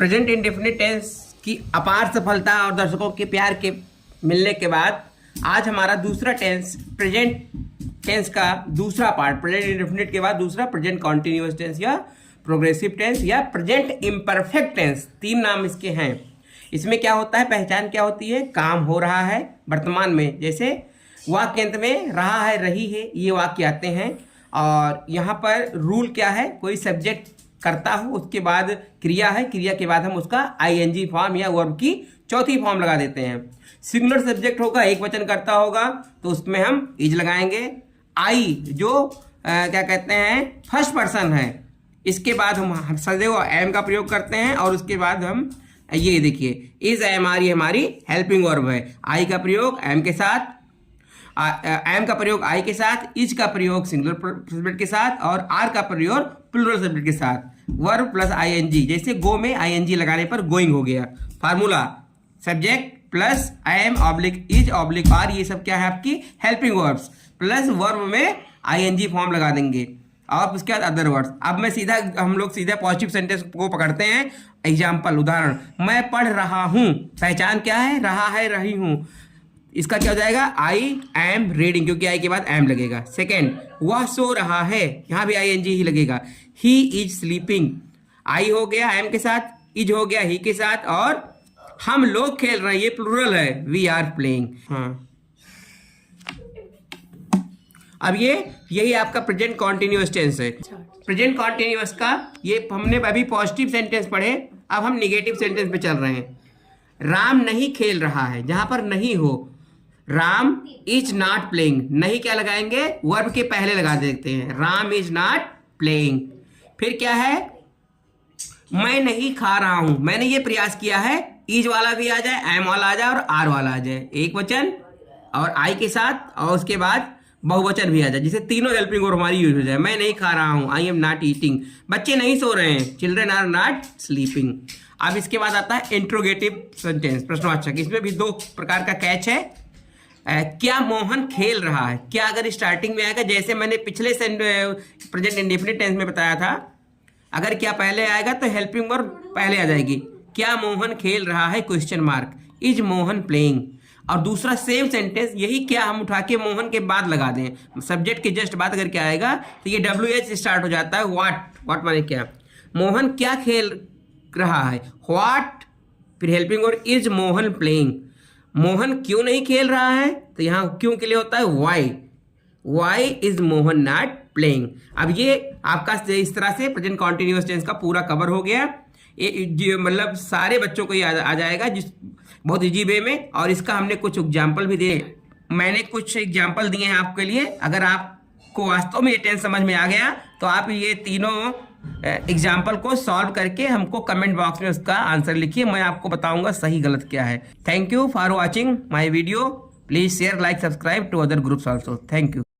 Present indefinite tense की अपार सफलता और दर्शकों के प्यार के मिलने के बाद आज हमारा दूसरा टेंस प्रेजेंट टेंस का दूसरा पार्ट, प्रेजेंट इंडेफिनिट के बाद दूसरा प्रेजेंट कॉन्टिन्यूअस टेंस या प्रोग्रेसिव टेंस या प्रेजेंट इम्परफेक्ट टेंस, तीन नाम इसके हैं। इसमें क्या होता है, पहचान क्या होती है, काम हो रहा है वर्तमान में, जैसे वाक्य अंत में रहा है, रही है, ये वाक्य आते हैं। और यहाँ पर रूल क्या है, कोई सब्जेक्ट करता हो, उसके बाद क्रिया है, क्रिया के बाद हम उसका आईएनजी फॉर्म या वर्ब की चौथी फॉर्म लगा देते हैं। सिंगुलर सब्जेक्ट होगा, एक वचन करता होगा, तो उसमें हम इज लगाएंगे। आई जो क्या कहते हैं फर्स्ट पर्सन है, इसके बाद हम सदैव एम का प्रयोग करते हैं और उसके बाद हम ये देखिए इज एम आर, ये हमारी हेल्पिंग वर्ब है। आई का प्रयोग एम के साथ, एम का प्रयोग आई के साथ, इज का प्रयोग सिंगुलर सब्जेक्ट के साथ और आर का प्रयोग प्लूरल सब्जेक्ट के साथ। वर्ब प्लस आईएनजी, जैसे गो में आईएनजी लगाने पर गोइंग हो गया। Formula subject plus am oblique is oblique are, ये सब क्या है आपकी हेल्पिंग वर्ब्स, प्लस वर्ब में आईएनजी फॉर्म लगा देंगे और उसके बाद अदर वर्ड्स। अब मैं हम लोग सीधा पॉजिटिव सेंटेंस को पकड़ते हैं। एग्जाम्पल, उदाहरण, मैं पढ़ रहा हूँ, पहचान क्या है, रहा है, रही हूँ, इसका क्या हो जाएगा, आई एम रीडिंग, क्योंकि आई के बाद एम लगेगा। सेकेंड, वह सो रहा है, यहाँ भी आईएनजी ही लगेगा। ही इज स्लीपिंग, आई हो गया एम के साथ, इज हो गया ही के साथ, और हम लोग खेल रहे हैं, ये प्लूरल है, वी आर प्लेइंग। हाँ, अब यही आपका प्रेजेंट कॉन्टिन्यूअस टेंस है। प्रेजेंट कॉन्टिन्यूअस का ये हमने अभी पॉजिटिव सेंटेंस पढ़े, अब हम निगेटिव सेंटेंस पे चल रहे हैं। राम नहीं खेल रहा है, जहां पर नहीं हो, राम इज नॉट प्लेइंग, नहीं क्या लगाएंगे, वर्ब के पहले लगा देते हैं, राम इज नॉट प्लेइंग। फिर क्या है, मैं नहीं खा रहा हूं, मैंने ये प्रयास किया है, इज वाला भी आ जाए, एम वाला आ जाए और आर वाला आ जाए, एक वचन और आई के साथ, और उसके बाद बहुवचन भी आ जाए, जिसे तीनों हेल्पिंग और हमारी यूज हो जाए। मैं नहीं खा रहा हूं, आई एम नॉट ईटिंग, बच्चे नहीं सो रहे हैं, चिल्ड्रन आर नॉट स्लीपिंग। अब इसके बाद आता है इंट्रोगेटिव सेंटेंस, प्रश्नवाचक। इसमें भी दो प्रकार का कैच है। क्या मोहन खेल रहा है, क्या अगर स्टार्टिंग में आएगा, जैसे मैंने पिछले प्रेजेंट इंडेफिनिट टेंस में बताया था, अगर क्या पहले आएगा तो हेल्पिंग वर्ब पहले आ जाएगी। क्या मोहन खेल रहा है, question mark, is Mohan playing. और दूसरा सेम सेंटेंस, यही क्या हम उठा के मोहन के बाद लगा दें, सब्जेक्ट के जस्ट बाद अगर क्या आएगा तो ये WH स्टार्ट हो जाता है। व्हाट माने क्या, मोहन क्या खेल रहा है, व्हाट, फिर helping verb is Mohan playing. Mohan क्यों नहीं खेल रहा है, तो यहाँ क्यों के लिए होता है why is Mohan not playing. अब ये आपका इस तरह से प्रेजेंट कॉन्टिन्यूअस टेंस का पूरा कवर हो गया। ये मतलब सारे बच्चों को ये आ जाएगा, जिस बहुत इजी वे में। और इसका हमने कुछ एग्जाम्पल भी दिए, मैंने कुछ एग्जाम्पल दिए हैं आपके लिए। अगर आपको वास्तव में ये टेंस समझ में आ गया तो आप ये तीनों एग्जाम्पल को सॉल्व करके हमको कमेंट बॉक्स में उसका आंसर लिखिए, मैं आपको बताऊंगा सही गलत क्या है। Thank you for watching my video, please share, like, subscribe to other groups also. Thank you.